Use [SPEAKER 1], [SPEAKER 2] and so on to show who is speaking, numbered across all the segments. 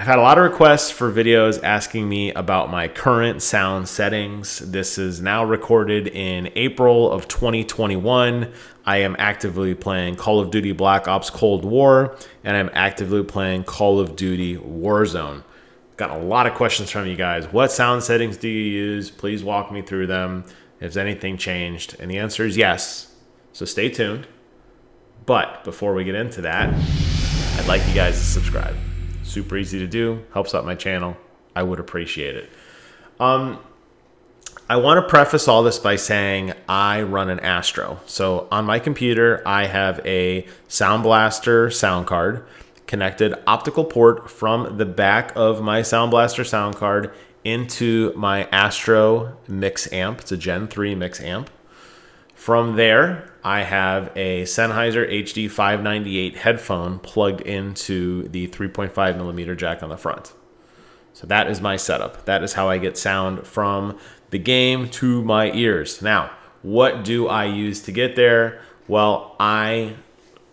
[SPEAKER 1] I've had a lot of requests for videos asking me about my current sound settings. This is now recorded in April of 2021. I am actively playing Call of Duty Black Ops Cold War, and I'm actively playing Call of Duty Warzone. Got a lot of questions from you guys. What sound settings do you use? Please walk me through them. Has anything changed? And the answer is yes. So stay tuned. But before we get into that, I'd like you guys to subscribe. Super easy to do. Helps out my channel. I would appreciate it. I want to preface all this by saying I run an Astro. So on my computer, I have a Sound Blaster sound card, connected optical port from the back of my Sound Blaster sound card into my Astro MixAmp. It's a Gen 3 MixAmp. From there, I have a Sennheiser HD 598 headphone plugged into the 3.5 millimeter jack on the front. So that is my setup. That is how I get sound from the game to my ears. Now, what do I use to get there? Well, I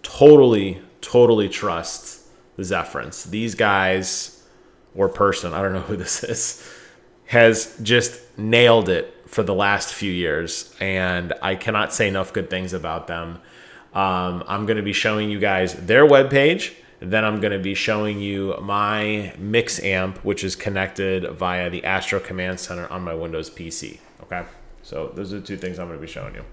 [SPEAKER 1] totally trust the Zephyrins. These guys, or person, I don't know who this is, has just nailed it for the last few years, and I cannot say enough good things about them. I'm going to be showing you guys their webpage, then I'm going to be showing you my MixAmp, which is connected via the Astro Command Center on my Windows PC. Okay, so those are the two things I'm going to be showing you.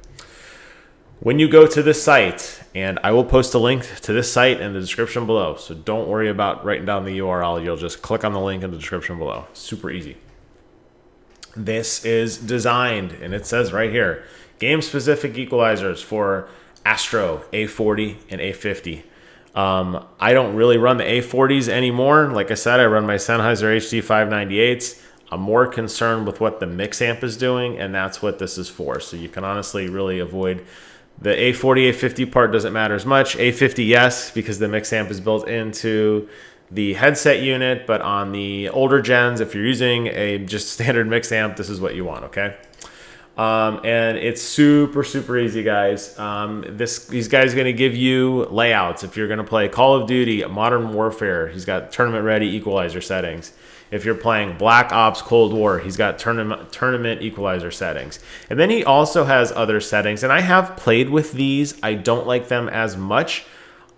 [SPEAKER 1] When you go to this site, and I will post a link to this site in the description below, so don't worry about writing down the URL. You'll just click on the link in the description below. Super easy. This is designed, and it says right here, game-specific equalizers for Astro, A40, and A50. I don't really run the A40s anymore. Like I said, I run my Sennheiser HD 598s. I'm more concerned with what the MixAmp is doing, and that's what this is for. So you can honestly really avoid the A40, A50 part. Doesn't matter as much. A50, yes, because the MixAmp is built into the headset unit, but on the older gens, if you're using a just standard MixAmp, this is what you want, okay? And it's super easy, guys. These guys are going to give you layouts. If you're going to play Call of Duty, Modern Warfare, he's got tournament-ready equalizer settings. If you're playing Black Ops Cold War, he's got tournament equalizer settings. And then he also has other settings, and I have played with these. I don't like them as much.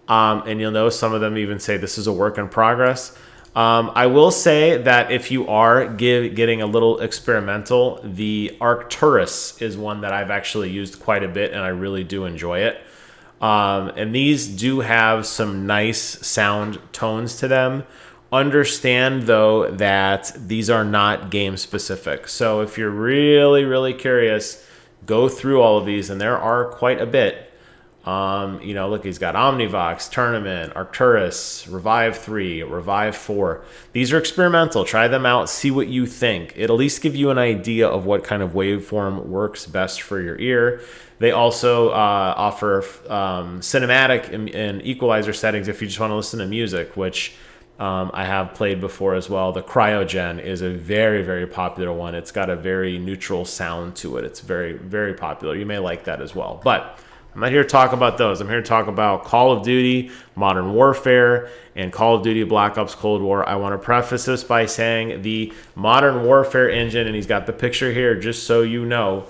[SPEAKER 1] And you'll know some of them even say this is a work in progress. I will say that if you are getting a little experimental, the Arcturus is one that I've actually used quite a bit, and I really do enjoy it. And these do have some nice sound tones to them. Understand, though, that these are not game specific. So if you're really curious, go through all of these, and there are quite a bit. You know, look, he's got Omnivox, Tournament, Arcturus, Revive 3, Revive 4. These are experimental. Try them out. See what you think. It'll at least give you an idea of what kind of waveform works best for your ear. They also offer cinematic and equalizer settings if you just want to listen to music, which I have played before as well. The Cryogen is a very popular one. It's got a very neutral sound to it. It's very popular. You may like that as well. But I'm not here to talk about those. I'm here to talk about Call of Duty, Modern Warfare, and Call of Duty Black Ops Cold War. I want to preface this by saying the Modern Warfare engine, and he's got the picture here just so you know,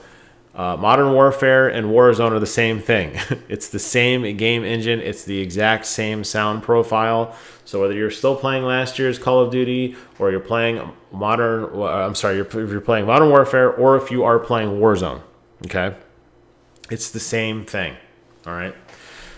[SPEAKER 1] Modern Warfare and Warzone are the same thing. It's the same game engine. It's the exact same sound profile. So whether you're still playing last year's Call of Duty or you're playing if you're playing Modern Warfare or if you are playing Warzone, okay? It's the same thing, all right?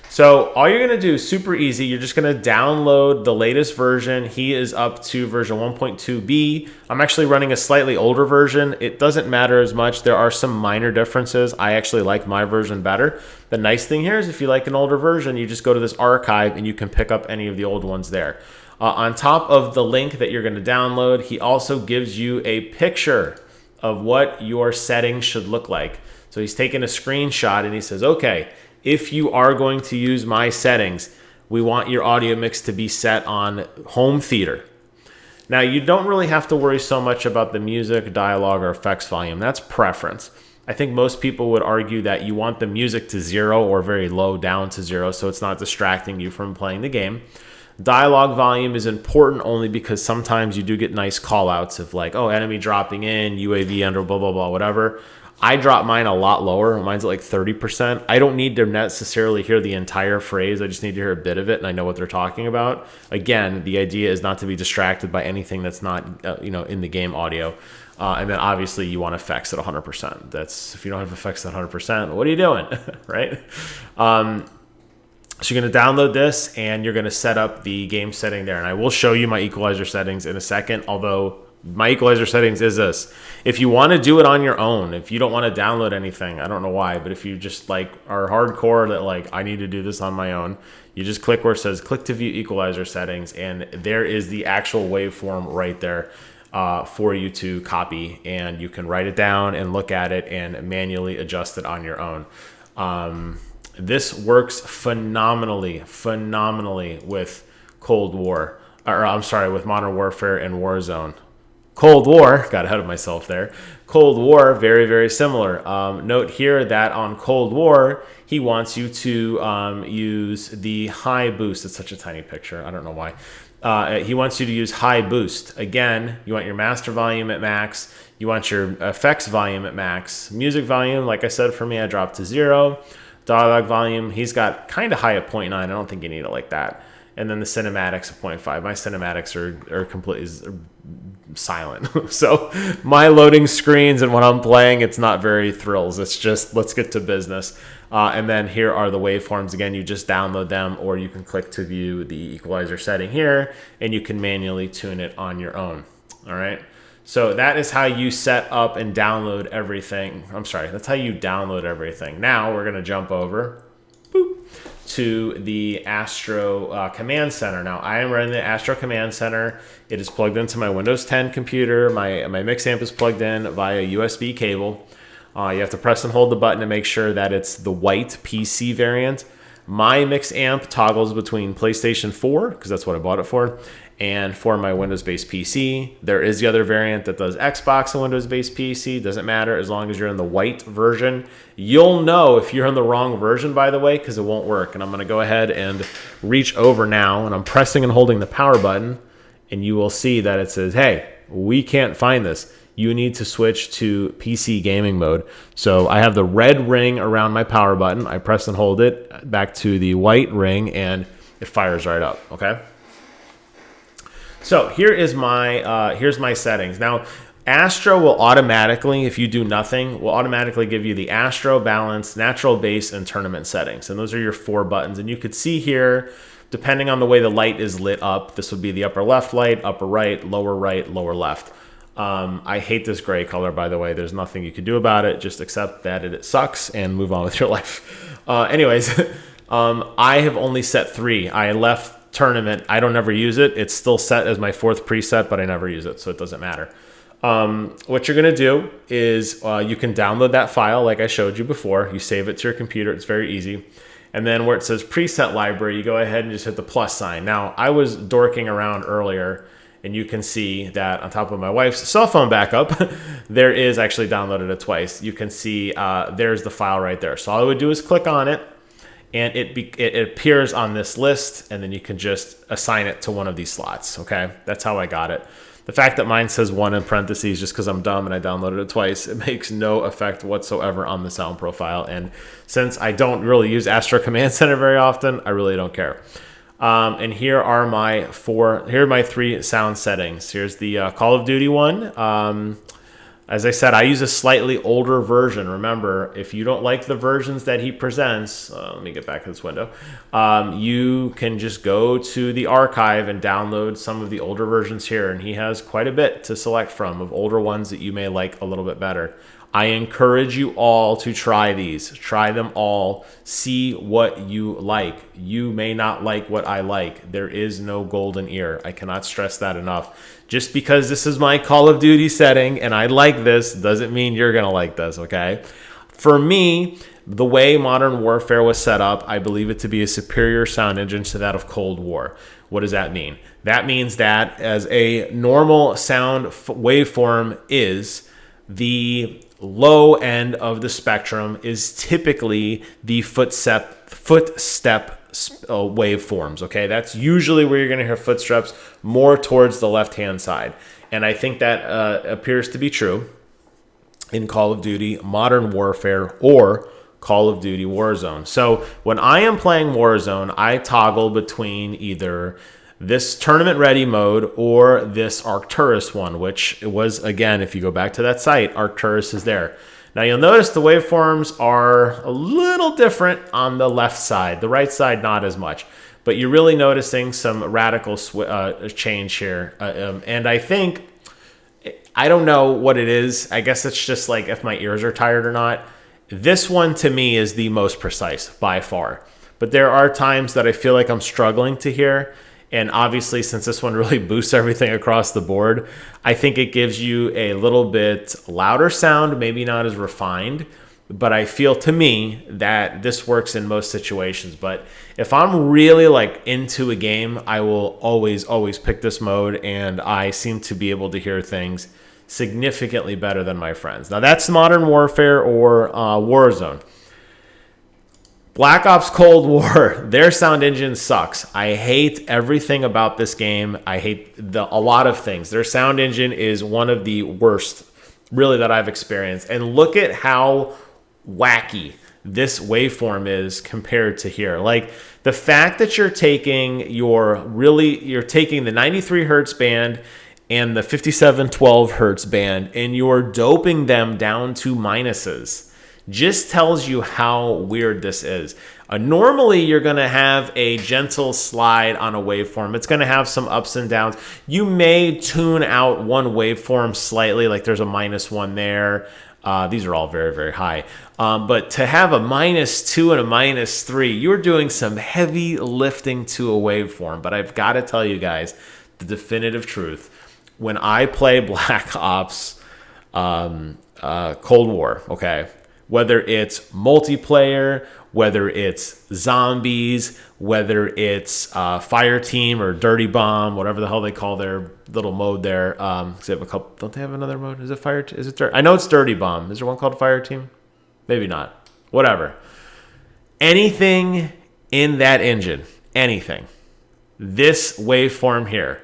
[SPEAKER 1] So all you're going to do is super easy. You're just going to download the latest version. He is up to version 1.2b. I'm actually running a slightly older version. It doesn't matter as much. There are some minor differences. I actually like my version better. The nice thing here is if you like an older version, you just go to this archive and you can pick up any of the old ones there. On top of the link that you're going to download, he also gives you a picture of what your settings should look like. So he's taking a screenshot and he says, okay, if you are going to use my settings, we want your audio mix to be set on home theater. Now, you don't really have to worry so much about the music, dialogue, or effects volume. That's preference. I think most people would argue that you want the music to 0 or very low down to 0 so it's not distracting you from playing the game. Dialogue volume is important only because sometimes you do get nice call outs of like, oh, enemy dropping in, UAV under blah, blah, blah, whatever. I drop mine a lot lower. Mine's at like 30%. I don't need to necessarily hear the entire phrase. I just need to hear a bit of it and I know what they're talking about. Again, the idea is not to be distracted by anything that's not, in the game audio. And then obviously you want effects at 100%. That's, if you don't have effects at 100%, what are you doing, right? So you're going to download this and you're going to set up the game setting there. And I will show you my equalizer settings in a second, although my equalizer settings is this. If you want to do it on your own, if you don't want to download anything, I don't know why, but if you just like are hardcore that like, I need to do this on my own, you just click where it says click to view equalizer settings. And there is the actual waveform right there for you to copy. And you can write it down and look at it and manually adjust it on your own. This works phenomenally with Cold War, or I'm sorry, with Modern Warfare and Warzone. Cold War, got ahead of myself there. Cold War, very, very similar. Note here that on Cold War, he wants you to use the high boost. It's such a tiny picture. I don't know why. He wants you to use high boost. Again, you want your master volume at max. You want your effects volume at max. Music volume, like I said, for me, I dropped to 0. Dialogue volume, he's got kind of high at 0.9. I don't think you need it like that. And then the cinematics of 0.5. My cinematics are completely silent. So my loading screens and when I'm playing, it's not very thrills. It's just, let's get to business. And then here are the waveforms. Again, you just download them or you can click to view the equalizer setting here and you can manually tune it on your own. All right. So that is how you set up and download everything. I'm sorry, that's how you download everything. Now we're gonna jump over to the Astro Command Center. Now I am running the Astro Command Center. It is plugged into my Windows 10 computer. My MixAmp is plugged in via USB cable. You have to press and hold the button to make sure that it's the white PC variant. My MixAmp toggles between PlayStation 4, because that's what I bought it for, and for my Windows-based PC. There is the other variant that does Xbox and Windows-based PC. Doesn't matter as long as you're in the white version. You'll know if you're in the wrong version, by the way, because it won't work. And I'm going to go ahead and reach over now, and I'm pressing and holding the power button, and you will see that it says, hey, we can't find this. You need to switch to PC gaming mode. So I have the red ring around my power button. I press and hold it back to the white ring, and it fires right up, okay? So here's my settings. Now, Astro will automatically, if you do nothing, will automatically give you the Astro, Balance, Natural Base, and Tournament settings. And those are your 4 buttons. And you could see here, depending on the way the light is lit up, this would be the upper left light, upper right, lower left. I hate this gray color, by the way. There's nothing you can do about it. Just accept that it sucks and move on with your life. Anyways, I have only set 3. I left Tournament. I don't ever use it. It's still set as my 4th preset, but I never use it, so it doesn't matter. What you're going to do is you can download that file like I showed you before. You save it to your computer. It's very easy. And then where it says preset library, you go ahead and just hit the plus sign. Now, I was dorking around earlier, and you can see that on top of my wife's cell phone backup, there is actually downloaded it twice. You can see there's the file right there. So all I would do is click on it, and it appears on this list, and then you can just assign it to one of these slots, okay? That's how I got it. The fact that mine says 1 in parentheses just because I'm dumb and I downloaded it twice, it makes no effect whatsoever on the sound profile. And since I don't really use Astro Command Center very often, I really don't care. And here are my 3 sound settings. Here's the Call of Duty one. As I said, I use a slightly older version. Remember, if you don't like the versions that he presents, let me get back to this window. You can just go to the archive and download some of the older versions here. And he has quite a bit to select from of older ones that you may like a little bit better. I encourage you all to try these. Try them all. See what you like. You may not like what I like. There is no golden ear. I cannot stress that enough. Just because this is my Call of Duty setting and I like this doesn't mean you're going to like this, okay? For me, the way Modern Warfare was set up, I believe it to be a superior sound engine to that of Cold War. What does that mean? That means that as a normal sound waveform is, the low end of the spectrum is typically the footstep waveforms, okay? That's usually where you're going to hear footsteps, more towards the left-hand side. And I think that appears to be true in Call of Duty Modern Warfare or Call of Duty Warzone. So when I am playing Warzone, I toggle between either this tournament ready mode or this Arcturus one, which was, again, if you go back to that site, Arcturus is there. Now you'll notice the waveforms are a little different on the left side. The right side, not as much. But you're really noticing some radical change here. And I think, I don't know what it is. I guess it's just like if my ears are tired or not. This one to me is the most precise by far. But there are times that I feel like I'm struggling to hear. And obviously, since this one really boosts everything across the board, I think it gives you a little bit louder sound, maybe not as refined. But I feel, to me, that this works in most situations. But if I'm really like into a game, I will always pick this mode, and I seem to be able to hear things significantly better than my friends. Now that's Modern Warfare or Warzone. Black Ops Cold War, their sound engine sucks. I hate everything about this game. I hate a lot of things. Their sound engine is one of the worst, really, that I've experienced. And look at how wacky this waveform is compared to here. Like the fact that you're taking the 93 hertz band and the 5712 hertz band and you're doping them down to minuses just tells you how weird this is. Normally, you're going to have a gentle slide on a waveform. It's going to have some ups and downs. You may tune out one waveform slightly, like there's a -1 there. These are all very, very high. But to have a -2 and a -3, you're doing some heavy lifting to a waveform. But I've got to tell you guys the definitive truth. When I play Black Ops Cold War, okay, whether it's multiplayer, whether it's zombies, whether it's fire team or dirty bomb, whatever the hell they call their little mode there. They have a couple. Don't they have another mode? Is it fire? Is it dirt? I know it's dirty bomb. Is there one called fire team? Maybe not. Whatever. Anything in that engine, anything. This waveform here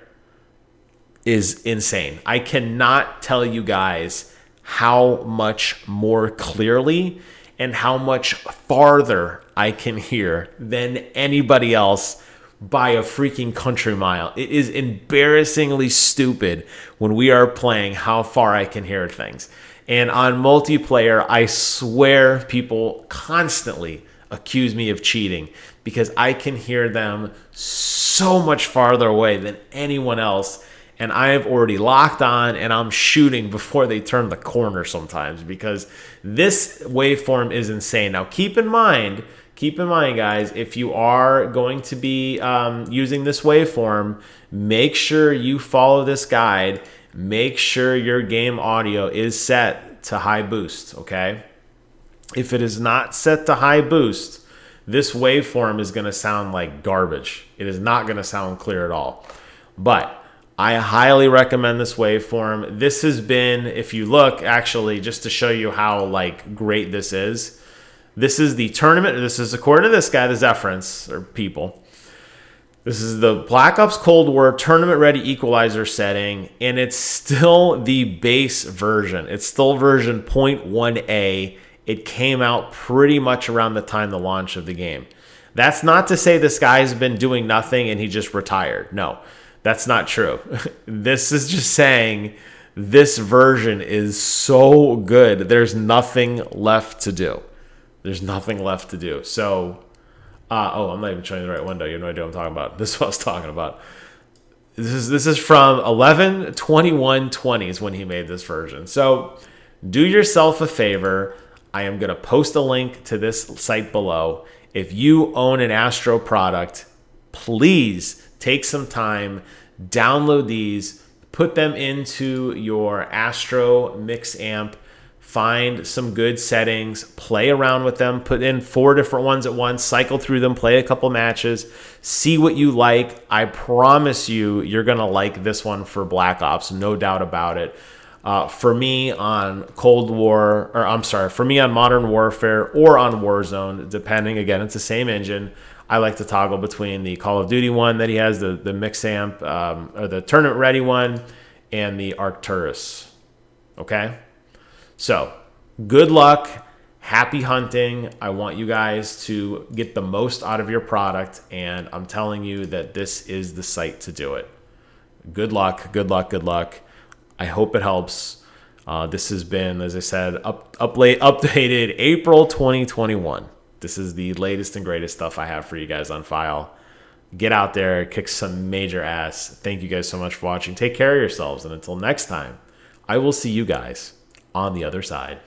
[SPEAKER 1] is insane. I cannot tell you guys how much more clearly and how much farther I can hear than anybody else by a freaking country mile. It is embarrassingly stupid when we are playing how far I can hear things. And on multiplayer, I swear people constantly accuse me of cheating because I can hear them so much farther away than anyone else. And I have already locked on and I'm shooting before they turn the corner sometimes because this waveform is insane. Now, keep in mind, guys, if you are going to be using this waveform, make sure you follow this guide. Make sure your game audio is set to high boost, okay? If it is not set to high boost, this waveform is going to sound like garbage. It is not going to sound clear at all. But I highly recommend this waveform. This has been, if you look, actually, just to show you how like great this is. This is the tournament. This is, according to this guy, the Zephyrants, or people. This is the Black Ops Cold War tournament ready equalizer setting, and it's still the base version. It's still version 0.1a. It came out pretty much around the time the launch of the game. That's not to say this guy's been doing nothing and he just retired. No. That's not true. This is just saying this version is so good. There's nothing left to do. There's nothing left to do. So, I'm not even showing you the right window. You have no idea what I'm talking about. This is what I was talking about. This is from 11/21/20 is when he made this version. So, do yourself a favor. I am going to post a link to this site below. If you own an Astro product, please take some time, download these, put them into your Astro MixAmp, find some good settings, play around with them, put in 4 different ones at once, cycle through them, play a couple matches, see what you like. I promise you, you're going to like this one for Black Ops, no doubt about it. For me on for me on Modern Warfare or on Warzone, depending, again, it's the same engine. I like to toggle between the Call of Duty one that he has, the MixAmp, or the tournament ready one, and the Arcturus. Okay? So, good luck. Happy hunting. I want you guys to get the most out of your product, and I'm telling you that this is the site to do it. Good luck, good luck, good luck. I hope it helps. This has been, as I said, updated April 2021. This is the latest and greatest stuff I have for you guys on file. Get out there, kick some major ass. Thank you guys so much for watching. Take care of yourselves, and until next time, I will see you guys on the other side.